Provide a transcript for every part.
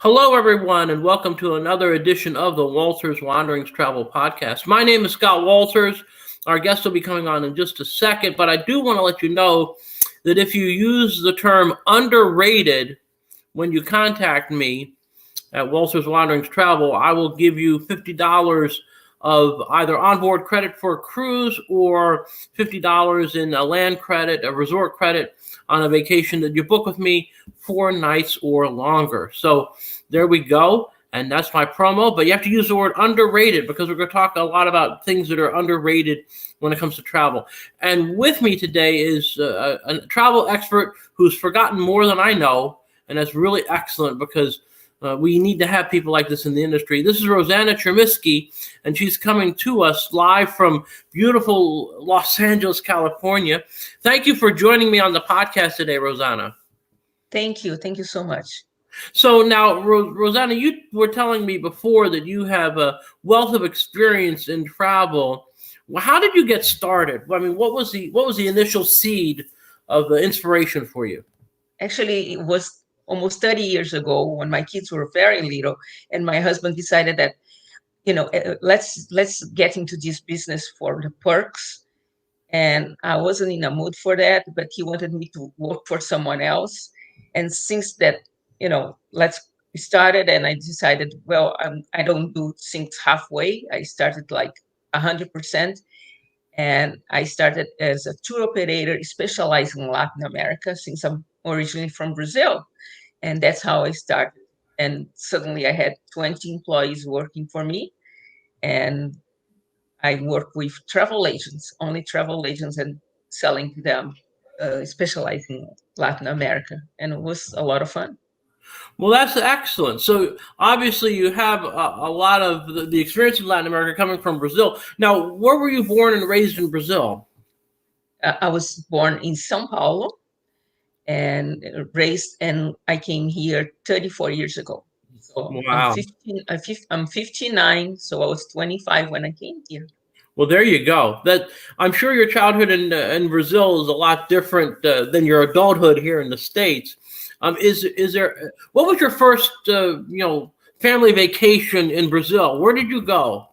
Hello, everyone, and welcome to another edition of the Walters Wanderings Travel Podcast. My name is Scott Walters. Our guest will be coming on in just a second, but I do want to let you know that if you use the term underrated when you contact me at Walters Wanderings Travel, I will give you $50 of either onboard credit for a cruise or $50 in a land credit, a resort credit on a vacation that you book with me 4 nights or longer. So there we go. And that's my promo. But you have to use the word underrated because we're going to talk a lot about things that are underrated when it comes to travel. And with me today is a travel expert who's forgotten more than I know. And that's really excellent because we need to have people like this in the industry. This is Rosana Chermisqui, and she's coming to us live from beautiful Los Angeles, California. Thank you for joining me on the podcast today, Rosana. Thank you. Thank you so much. So now, Rosana, you were telling me before that you have a wealth of experience in travel. Well, how did you get started? I mean, what was the initial seed of inspiration for you? Actually, it was almost 30 years ago when my kids were very little, and my husband decided that, let's get into this business for the perks. And I wasn't in a mood for that, but he wanted me to work for someone else. And since that, let's started, and I decided, well, I don't do things halfway. I started like 100%. And I started as a tour operator specializing in Latin America since I'm originally from Brazil. And that's how I started. And suddenly I had 20 employees working for me. And I work with travel agents, only travel agents, and selling to them, specializing in Latin America. And it was a lot of fun. Well, that's excellent. So obviously you have a lot of the experience in Latin America coming from Brazil. Now, where were you born and raised in Brazil? I was born in São Paulo and raised, and I came here 34 years ago. So Wow. I'm 59, so I was 25 when I came here. Well, there you go. That I'm sure your childhood in Brazil is a lot different than your adulthood here in the States. Is there? What was your first family vacation in Brazil? Where did you go?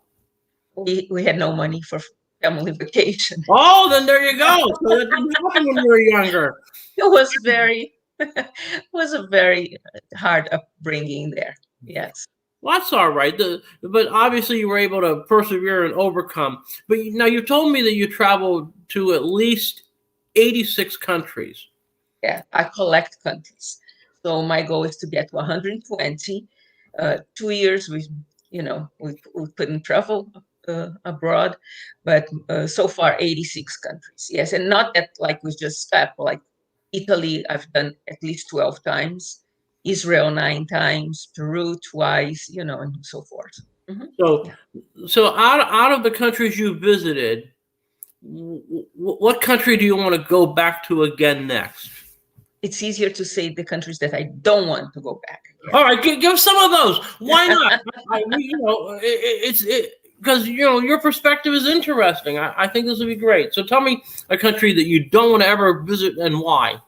We had no money for family vacation. Oh, then there you go. So that didn't happen when you were younger. It was a very hard upbringing there. Yes. Well, that's all right. But obviously you were able to persevere and overcome. But now you told me that you traveled to at least 86 countries. Yeah, I collect countries. So my goal is to get to 120. 2 years we couldn't travel abroad, but so far 86 countries. Yes, and not that like we just stepped. Like Italy, I've done at least 12 times. Israel 9 times, Peru twice, and so forth. Mm-hmm. So out of the countries you visited, what country do you want to go back to again next? It's easier to say the countries that I don't want to go back. All right, give some of those. Why not? Because your perspective is interesting. I think this would be great. So tell me a country that you don't want to ever visit and why.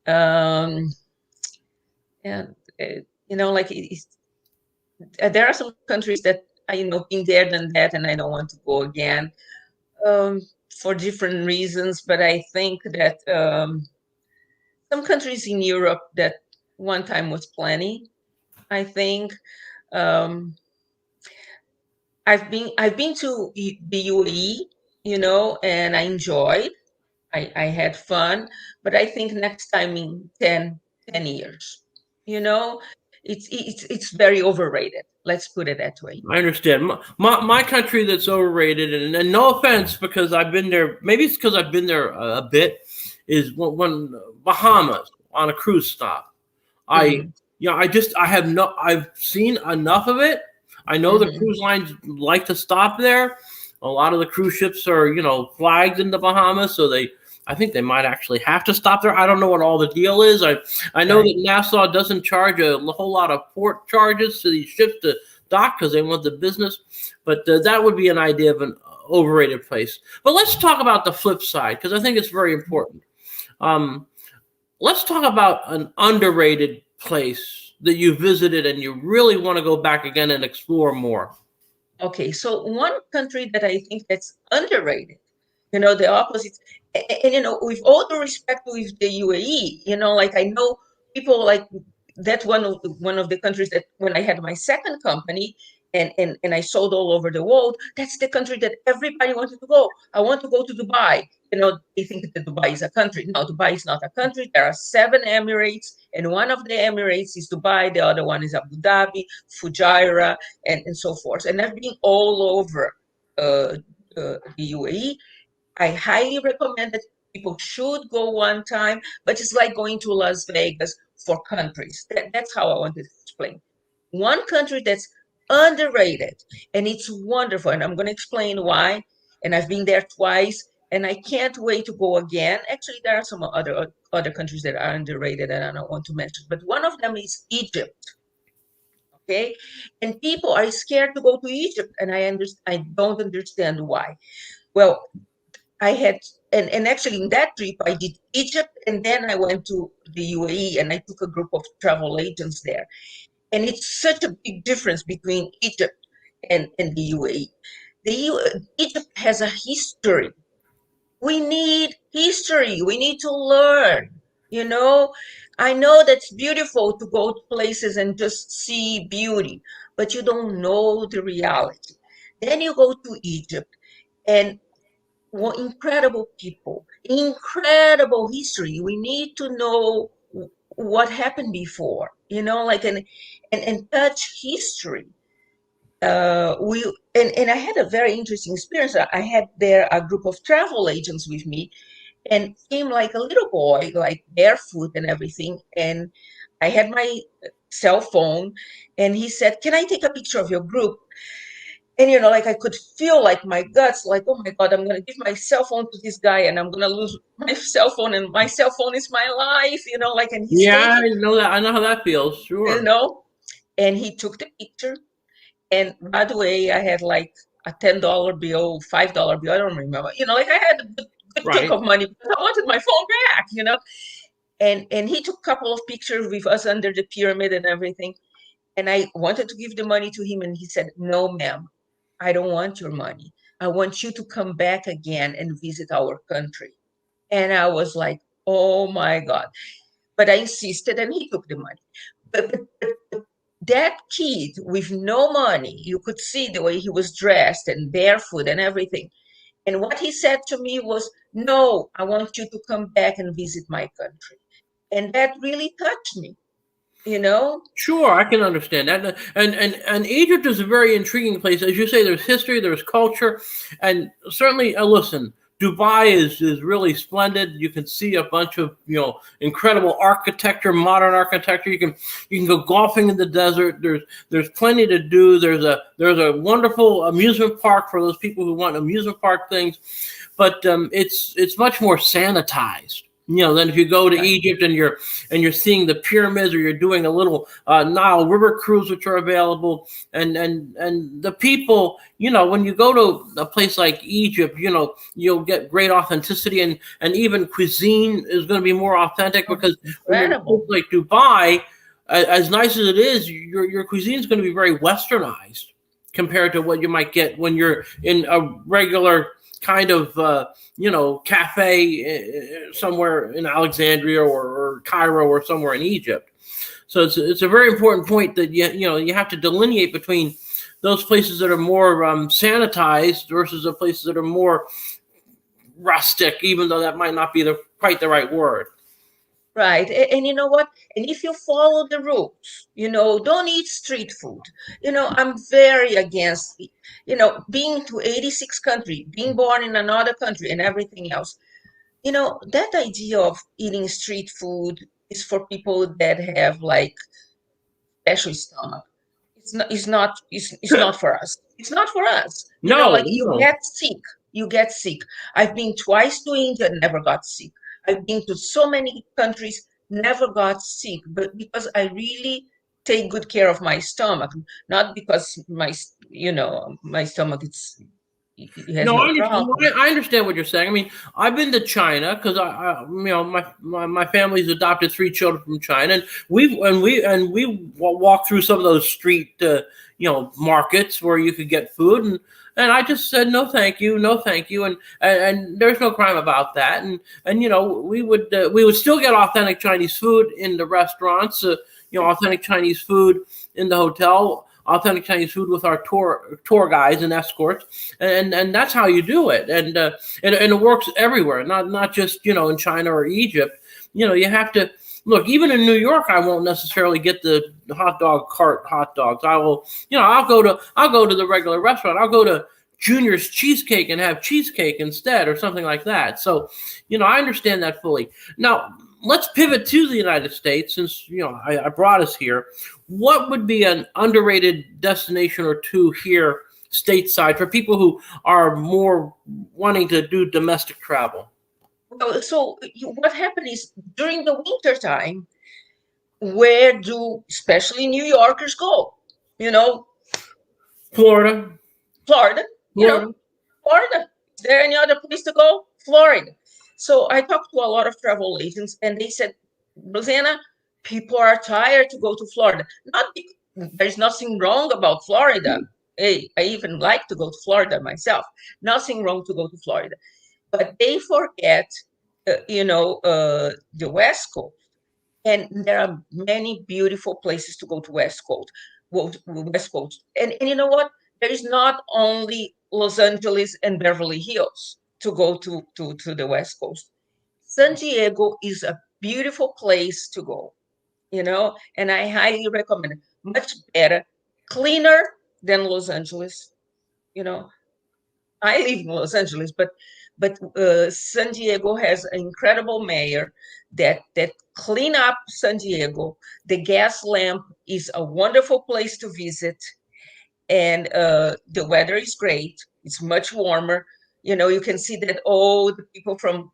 There are some countries that been there, done that, and I don't want to go again for different reasons. But I think that some countries in Europe that one time was plenty. I think I've been to the UAE, and I enjoyed. I had fun, but I think next time in 10 years, it's very overrated. Let's put it that way. I understand. My country that's overrated, and no offense, because I've been there. Maybe it's because I've been there a bit. Is when Bahamas on a cruise stop. I've seen enough of it. I know the cruise lines like to stop there. A lot of the cruise ships are, flagged in the Bahamas, so I think they might actually have to stop there. I don't know what all the deal is. I know that Nassau doesn't charge a whole lot of port charges to these ships to dock because they want the business, but that would be an idea of an overrated place. But let's talk about the flip side because I think it's very important. Let's talk about an underrated place that you visited and you really want to go back again and explore more? Okay, so one country that I think that's underrated, the opposite, and, with all the respect with the UAE, like I know people like that's one of the countries that when I had my second company and I sold all over the world, that's the country that everybody wanted to go. I want to go to Dubai. They think that Dubai is a country. No, Dubai is not a country. There are 7 Emirates, and one of the Emirates is Dubai, the other one is Abu Dhabi, Fujairah, and so forth. And I've been all over the UAE. I highly recommend that people should go one time, but it's like going to Las Vegas for countries. That's how I wanted to explain. One country that's underrated and it's wonderful, and I'm going to explain why. And I've been there twice, and I can't wait to go again. Actually, there are some other countries that are underrated, and I don't want to mention, but one of them is Egypt. Okay, and people are scared to go to Egypt, and I don't understand why. Well, I had, and actually in that trip, I did Egypt and then I went to the UAE and I took a group of travel agents there. And it's such a big difference between Egypt and the UAE. Egypt has a history. We need history. We need to learn. You know, I know that's beautiful to go to places and just see beauty, but you don't know the reality. Then you go to Egypt and incredible people, incredible history. We need to know what happened before, like and touch history. We and I had a very interesting experience. I had there a group of travel agents with me, and came like a little boy, like barefoot and everything. And I had my cell phone, and he said, "Can I take a picture of your group?" And like I could feel like my guts, like, oh my God, I'm gonna give my cell phone to this guy and I'm gonna lose my cell phone, and my cell phone is my life, like, and he's Yeah, taking, I know that. I know how that feels. you Sure. know, and he took the picture. And by the way, I had like a $10 bill, $5 bill, I don't remember, like I had a good chunk Right. of money, but I wanted my phone back. And he took a couple of pictures with us under the pyramid and everything. And I wanted to give the money to him, and he said, "No, ma'am, I don't want your money. I want you to come back again and visit our country." And I was like, oh my God. But I insisted, and he took the money. But that kid with no money, you could see the way he was dressed and barefoot and everything. And what he said to me was, "No, I want you to come back and visit my country." And that really touched me, you know? Sure, I can understand that. And Egypt is a very intriguing place. As you say, there's history, there's culture, and certainly, listen, Dubai is really splendid. You can see a bunch of incredible architecture, modern architecture. You can go golfing in the desert. There's plenty to do. There's a wonderful amusement park for those people who want amusement park things, but it's much more sanitized. Than if you go to Egypt and you're seeing the pyramids, or you're doing a little Nile River cruise, which are available, and the people, when you go to a place like Egypt, you'll get great authenticity, and even cuisine is going to be more authentic, because when you're in a place like Dubai, as nice as it is, your cuisine is going to be very westernized compared to what you might get when you're in a regular kind of cafe somewhere in Alexandria or Cairo or somewhere in Egypt. So it's a very important point that you have to delineate between those places that are more sanitized versus the places that are more rustic, even though that might not be quite the right word. Right. And you know what? And if you follow the rules, don't eat street food. I'm very against, being to 86 country, being born in another country and everything else. That idea of eating street food is for people that have like special stomach. It's not for us. It's not for us. No, Like you no. get sick. You get sick. I've been twice to India, never got sick. I've been to so many countries, never got sick, but because I really take good care of my stomach, not because my stomach he has No, no problem. I understand what you're saying. I mean, I've been to China because my family's adopted three children from China, and we walked through some of those street markets where you could get food, and I just said no, thank you, no, thank you, and there's no crime about that, and we would still get authentic Chinese food in the restaurants, authentic Chinese food in the hotel, authentic Chinese food with our tour guides and escorts, and that's how you do it, and it works everywhere, not just in China or Egypt. You have to look. Even in New York, I won't necessarily get the hot dog cart hot dogs. I will, I'll go to the regular restaurant. I'll go to Junior's Cheesecake and have cheesecake instead, or something like that. So, I understand that fully. Now, let's pivot to the United States, since I brought us here. What would be an underrated destination or two here stateside for people who are more wanting to do domestic travel? So what happened is during the winter time, where do especially New Yorkers go? You know, Florida. Florida. You know, Florida. Florida. Is there any other place to go? Florida. So I talked to a lot of travel agents, and they said, Rosanna, people are tired to go to Florida. There's nothing wrong about Florida. Hey, I even like to go to Florida myself. Nothing wrong to go to Florida, but they forget, the West Coast. And there are many beautiful places to go to West Coast. West Coast. And you know what? There is not only Los Angeles and Beverly Hills to go to the West Coast. San Diego is a beautiful place to go, and I highly recommend it. Much better, cleaner than Los Angeles. You know, I live in Los Angeles, but San Diego has an incredible mayor that clean up San Diego. The gas lamp is a wonderful place to visit, and the weather is great. It's much warmer. You can see that all the people from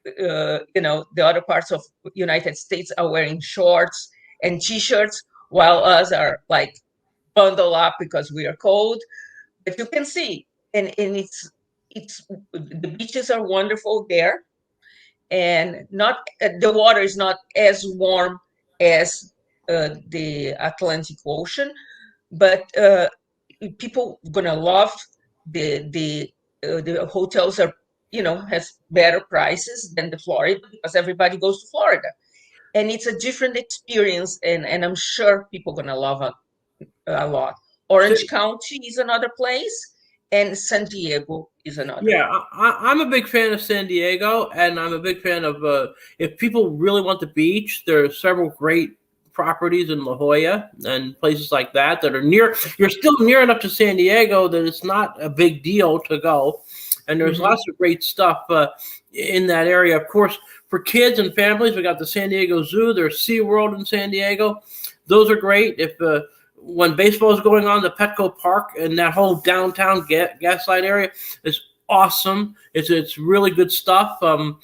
the other parts of United States are wearing shorts and t-shirts, while us are like bundle up because we are cold. But you can see, and it's the beaches are wonderful there, and not the water is not as warm as the Atlantic Ocean, but people gonna love the hotels are has better prices than the Florida because everybody goes to Florida, and it's a different experience, and I'm sure people gonna love it a lot. Orange County is another place, and San Diego is another. Yeah, I'm a big fan of San Diego, and I'm a big fan of if people really want the beach, there are several great properties in La Jolla and places like that are near. You're still near enough to San Diego that it's not a big deal to go, and there's lots of great stuff in that area. Of course, for kids and families, we got the San Diego Zoo. There's SeaWorld in San Diego. Those are great. If when baseball is going on, the Petco Park and that whole downtown Gaslight area is awesome. It's really good stuff. So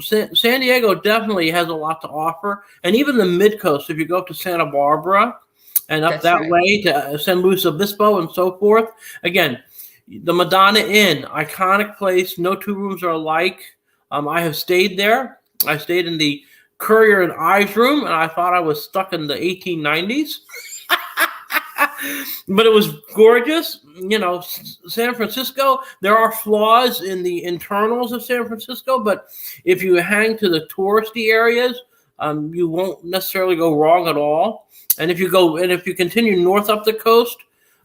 San Diego definitely has a lot to offer, and even the mid coast. If you go up to Santa Barbara and up that way to San Luis Obispo and so forth, again, the Madonna Inn, iconic place. No two rooms are alike. I have stayed there. I stayed in the Currier and Ives room, and I thought I was stuck in the 1890s. But it was gorgeous. San Francisco, there are flaws in the internals of San Francisco, but if you hang to the touristy areas, you won't necessarily go wrong at all. And if you continue north up the coast,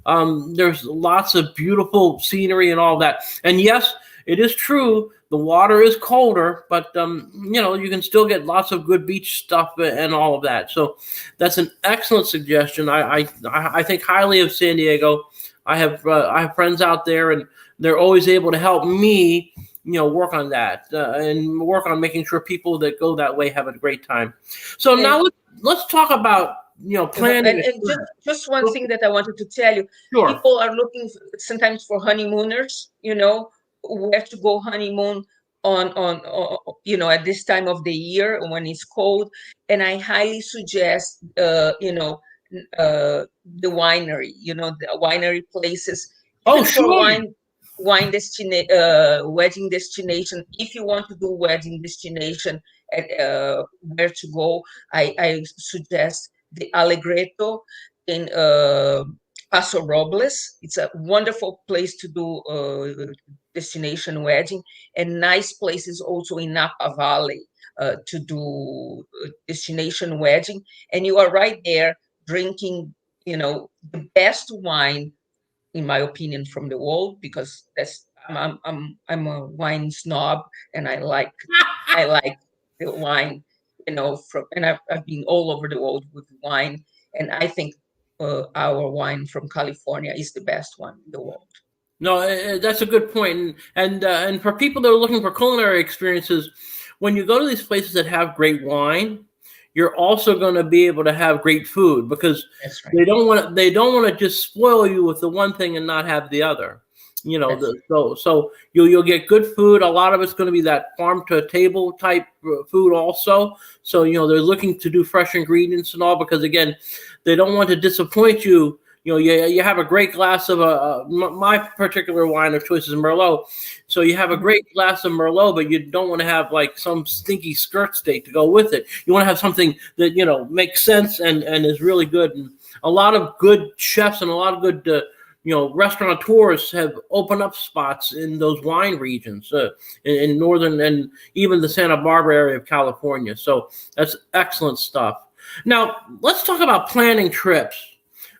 there's lots of beautiful scenery and all that. And yes, it is true, the water is colder, but you can still get lots of good beach stuff and all of that. So that's an excellent suggestion. I think highly of San Diego. I have friends out there, and they're always able to help me, work on that and work on making sure people that go that way have a great time. So now let's talk about planning. And just one thing that I wanted to tell you. Sure. People are looking sometimes for honeymooners, where to go honeymoon on at this time of the year when it's cold. And I highly suggest the winery, the winery places. Oh, even for sure. wedding destination. If you want to do wedding destination at where to go, I suggest the Allegretto in Paso Robles. It's a wonderful place to do destination wedding, and nice places also in Napa Valley to do destination wedding. And you are right there drinking, the best wine, in my opinion, from the world, because I'm a wine snob, and I like the wine, from, and I've been all over the world with wine, and I think our wine from California is the best one in the world. No, that's a good point. And for people that are looking for culinary experiences, when you go to these places that have great wine, you're also going to be able to have great food because That's right. they don't want to just spoil you with the one thing and not have the other. That's So you'll get good food. A lot of it's going to be that farm to table type food also. So they're looking to do fresh ingredients and all because again, they don't want to disappoint you. You have a great glass of my particular wine of choice is Merlot. So you have a great glass of Merlot, but you don't want to have like some stinky skirt steak to go with it. You want to have something that makes sense and is really good. And a lot of good chefs and a lot of good restaurateurs have opened up spots in those wine regions in northern and even the Santa Barbara area of California. So that's excellent stuff. Now let's talk about planning trips.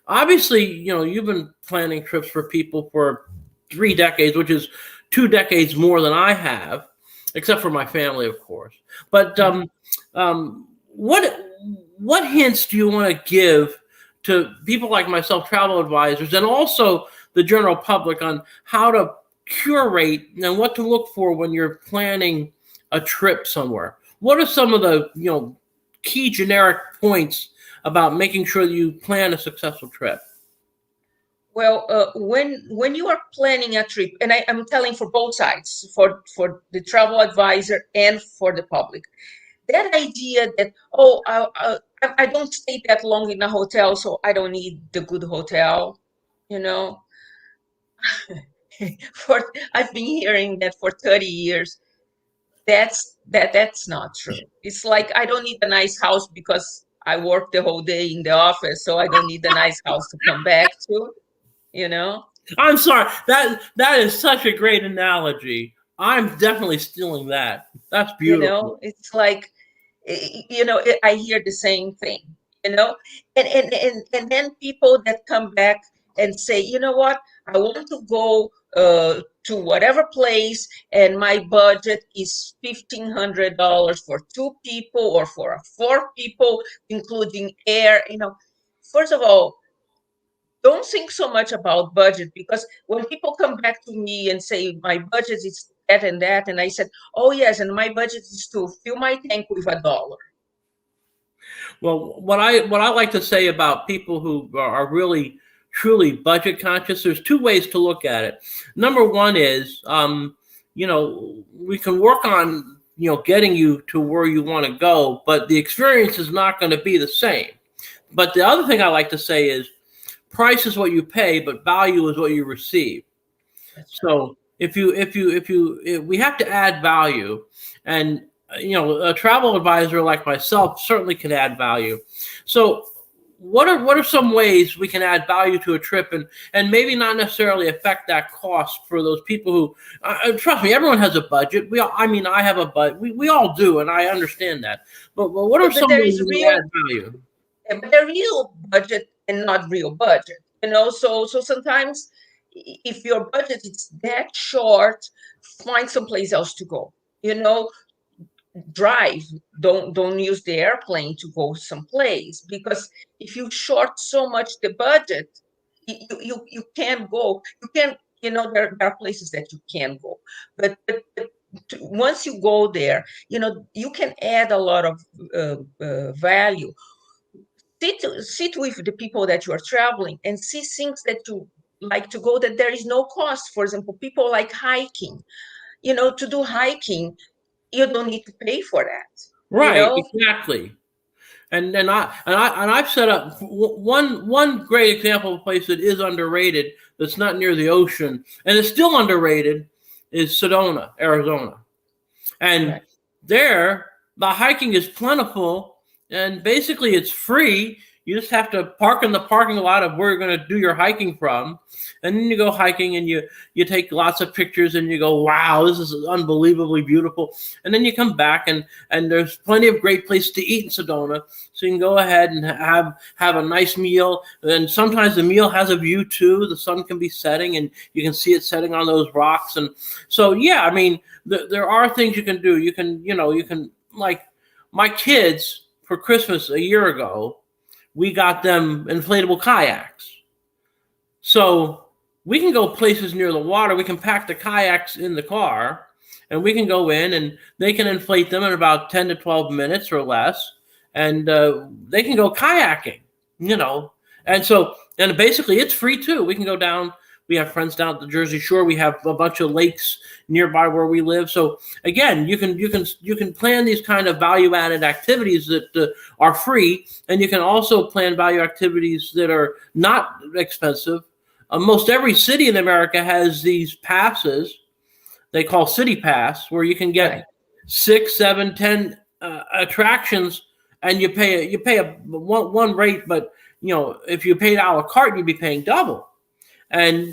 Obviously, you've been planning trips for people for 3 decades, which is 2 decades more than I have, except for my family, of course. But what hints do you want to give to people like myself, travel advisors, and also the general public on how to curate and what to look for when you're planning a trip somewhere? What are some of the key generic points about making sure that you plan a successful trip? Well, when you are planning a trip, and I'm telling for both sides, for the travel advisor and for the public, that idea that, oh, I don't stay that long in a hotel, so I don't need the good hotel, you know. For I've been hearing that for 30 years. That's not true. It's like I don't need a nice house because I work the whole day in the office, so I don't need a nice house to come back to, you know. I'm sorry. That is such a great analogy. I'm definitely stealing that. That's beautiful. It's like, I hear the same thing, and then people that come back and say, you know what, I want to go to whatever place, and my budget is $1,500 for two people or for four people, including air. First of all, don't think so much about budget, because when people come back to me and say my budget is that and that, and I said, oh yes, and my budget is to fill my tank with $1. Well, what I like to say about people who are really truly budget conscious, there's two ways to look at it. Number one is, we can work on getting you to where you want to go, but the experience is not going to be the same. But the other thing I like to say is, price is what you pay, but value is what you receive. So if we have to add value, and a travel advisor like myself certainly can add value. So what are some ways we can add value to a trip and maybe not necessarily affect that cost for those people who trust me, everyone has a budget. I have a budget. We all do, and I understand that. But what are But some there ways is we can real add value? but the real budget and not real budget, so sometimes, if your budget is that short, find someplace else to go, you know drive. Don't use the airplane to go someplace, because if you short so much the budget, you can't go. You can, there are places that you can go, but once you go there, you can add a lot of value. Sit with the people that you are traveling and see things that you like to go, that there is no cost. For example, people like hiking. To do hiking, you don't need to pay for that. you Right, know exactly. I've set up one great example of a place that is underrated, that's not near the ocean and is still underrated, is Sedona, Arizona. And Right. there the hiking is plentiful and basically it's free. You just have to park in the parking lot of where you're going to do your hiking from, and then you go hiking and you take lots of pictures and you go, wow, this is unbelievably beautiful. And then you come back and there's plenty of great places to eat in Sedona, so you can go ahead and have a nice meal. And sometimes the meal has a view too. The sun can be setting and you can see it setting on those rocks. And so yeah, I mean, there are things you can do. You can like my kids for Christmas a year ago, we got them inflatable kayaks. So we can go places near the water. We can pack the kayaks in the car and we can go in and they can inflate them in about 10 to 12 minutes or less. And they can go kayaking, and basically it's free too. We can go down. We have friends down at the Jersey Shore. We have a bunch of lakes nearby where we live. So again, you can plan these kind of value-added activities that are free, and you can also plan value activities that are not expensive. Most every city in America has these passes they call City Pass, where you can get 6, 7, 10 attractions, and you pay a one rate, but if you paid a la carte, you'd be paying double. And,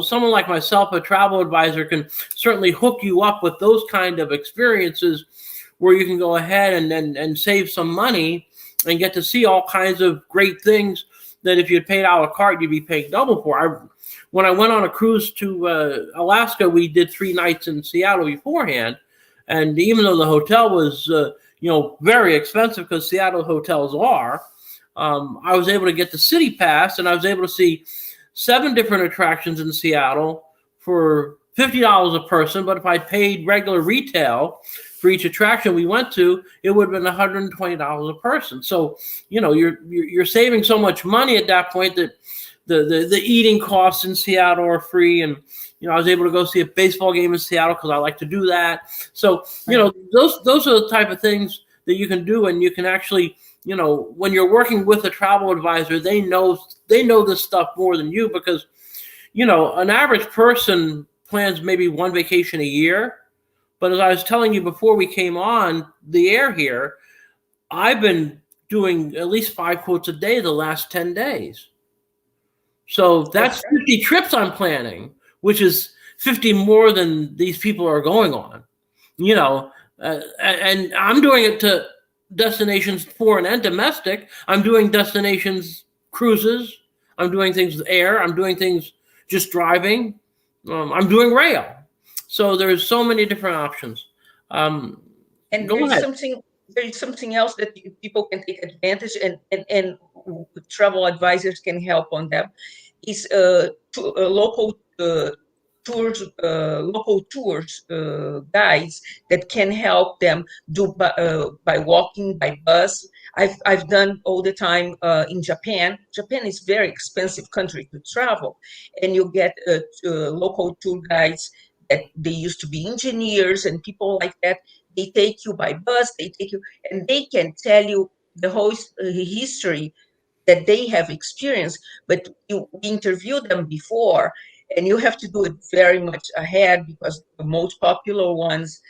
someone like myself, a travel advisor, can certainly hook you up with those kind of experiences where you can go ahead and save some money and get to see all kinds of great things that if you had paid a la carte, you'd be paying double for. When I went on a cruise to Alaska, we did 3 nights in Seattle beforehand. And even though the hotel was, very expensive, because Seattle hotels are, I was able to get the City Pass, and I was able to see 7 different attractions in Seattle for $50 a person. But if I paid regular retail for each attraction we went to, it would have been $120 a person. So, you're saving so much money at that point that the eating costs in Seattle are free. And, I was able to go see a baseball game in Seattle because I like to do that. So, those are the type of things that you can do, and you can actually, when you're working with a travel advisor, they know this stuff more than you, because, an average person plans maybe 1 vacation a year. But as I was telling you before we came on the air here, I've been doing at least 5 quotes a day the last 10 days. So that's 50 trips I'm planning, which is 50 more than these people are going on, and I'm doing it to destinations foreign and domestic. I'm doing destinations cruises. I'm doing things with air. I'm doing things just driving. I'm doing rail. So there's so many different options. And there's something else that people can take advantage, and travel advisors can help on them, is local tours guides that can help them do by walking, by bus. I've done all the time in Japan. Japan is a very expensive country to travel, and you get local tour guides that they used to be engineers and people like that. They take you by bus, and they can tell you the whole history that they have experienced, but you interview them before, and you have to do it very much ahead, because the most popular ones,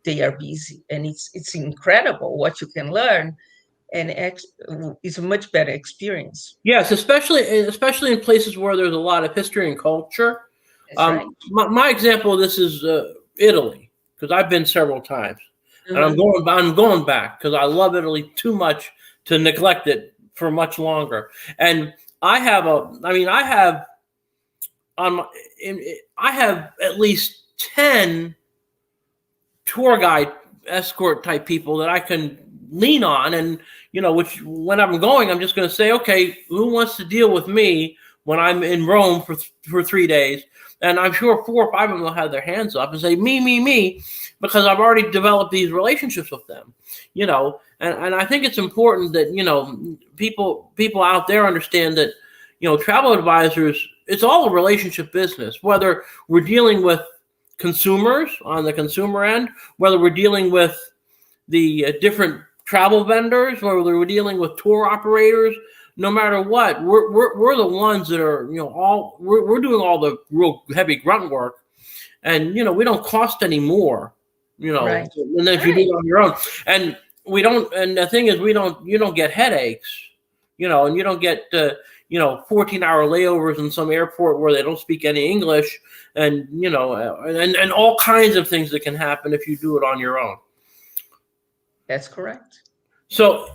they are busy, and it's incredible what you can learn, and it's a much better experience. Yes, especially in places where there's a lot of history and culture. Right. My example of this is Italy, because I've been several times, and I'm going back because I love Italy too much to neglect it for much longer. And I have at least 10 tour guide escort type people that I can lean on, and which when I'm going, I'm just going to say, okay, who wants to deal with me when I'm in Rome for 3 days? And I'm sure 4 or 5 of them will have their hands up and say, me, because I've already developed these relationships with them, and I think it's important that, people out there understand that, travel advisors, it's all a relationship business, whether we're dealing with consumers on the consumer end, whether we're dealing with the different travel vendors, whether we're dealing with tour operators, no matter what, we're the ones that are, we're doing all the real heavy grunt work, and we don't cost any more, Right. than if you do it on your own. And we don't. And the thing is, you don't get headaches, and you don't get 14-hour layovers in some airport where they don't speak any English, and and all kinds of things that can happen if you do it on your own. That's correct. So,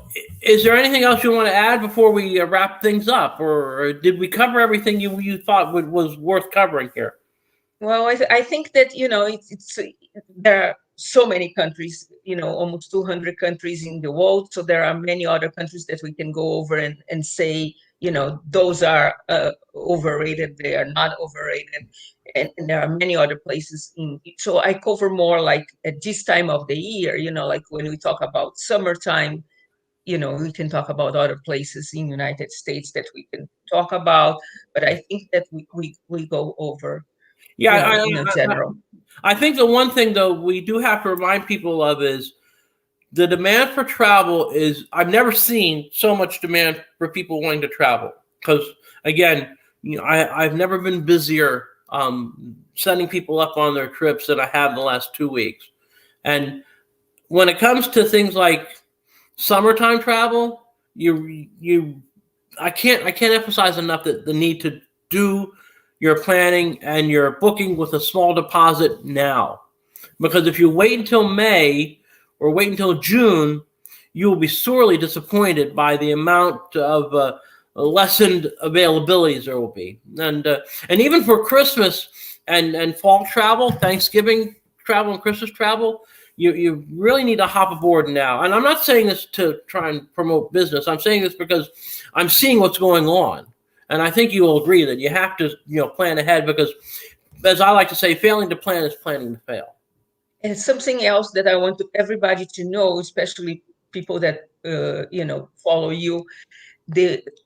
is there anything else you want to add before we wrap things up, or did we cover everything you thought was worth covering here? Well, I think that it's there are so many countries, almost 200 countries in the world. So there are many other countries that we can go over and say, those are overrated. They are not overrated, and there are many other places. So I cover more like at this time of the year. Like when we talk about summertime. We can talk about other places in the United States that we can talk about, but I think that we go over. Yeah, in general. I think the one thing, though, we do have to remind people of is the demand for travel is, I've never seen so much demand for people wanting to travel. Because, again, I've never been busier setting people up on their trips than I have the last 2 weeks. And when it comes to things like summertime travel, I can't emphasize enough that the need to do your planning and your booking with a small deposit now. Because if you wait until May or wait until June, you will be sorely disappointed by the amount of lessened availabilities there will be. And even for Christmas and fall travel, Thanksgiving travel and Christmas travel, you really need to hop aboard now. And I'm not saying this to try and promote business. I'm saying this because I'm seeing what's going on. And I think you will agree that you have to, plan ahead, because, as I like to say, failing to plan is planning to fail. And something else that I want everybody to know, especially people that follow you,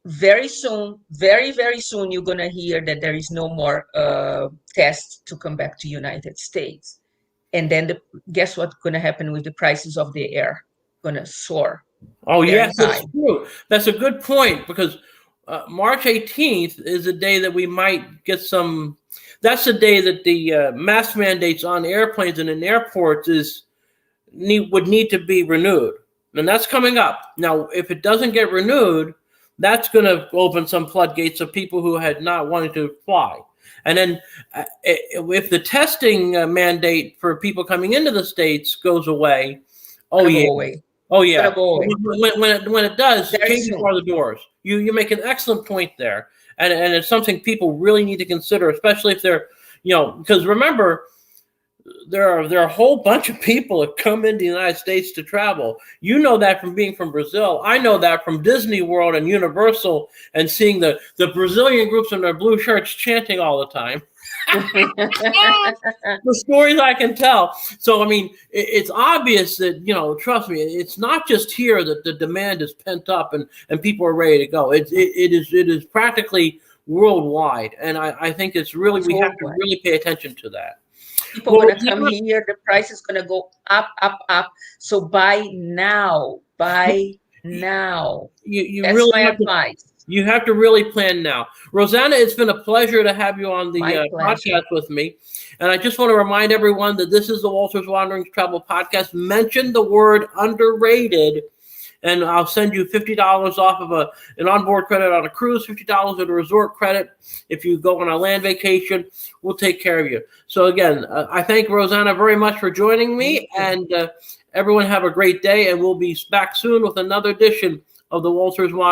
very soon, very, very soon, you're gonna hear that there is no more test to come back to United States, and then guess what's gonna happen with the prices of the air? Gonna soar. Oh yes, that's true. That's a good point, because March 18th is the day that we might get some. That's the day that the mask mandates on airplanes and in airports would need to be renewed, and that's coming up. Now, if it doesn't get renewed, that's going to open some floodgates of people who had not wanted to fly. And then if the testing mandate for people coming into the States goes away, oh yeah. When it does, change before the doors. You make an excellent point there, and it's something people really need to consider, especially if they're, because remember, there are a whole bunch of people that come into the United States to travel. You know that from being from Brazil. I know that from Disney World and Universal, and seeing the Brazilian groups in their blue shirts chanting all the time. The stories I can tell. So, I mean, it's obvious that, trust me, it's not just here that the demand is pent up and people are ready to go. It is practically worldwide. And I think it's really, we have to really pay attention to that. People are going to come here. The price is going to go up, up, up. So buy now. Buy now. That's really my advice. You have to really plan now. Rosana, it's been a pleasure to have you on the podcast with me. And I just want to remind everyone that this is the Walters Wanderings Travel Podcast. Mention the word underrated, and I'll send you $50 off of an onboard credit on a cruise, $50 at a resort credit. If you go on a land vacation, we'll take care of you. So again, I thank Rosana very much for joining me, and everyone have a great day, and we'll be back soon with another edition of the Walters Wanderings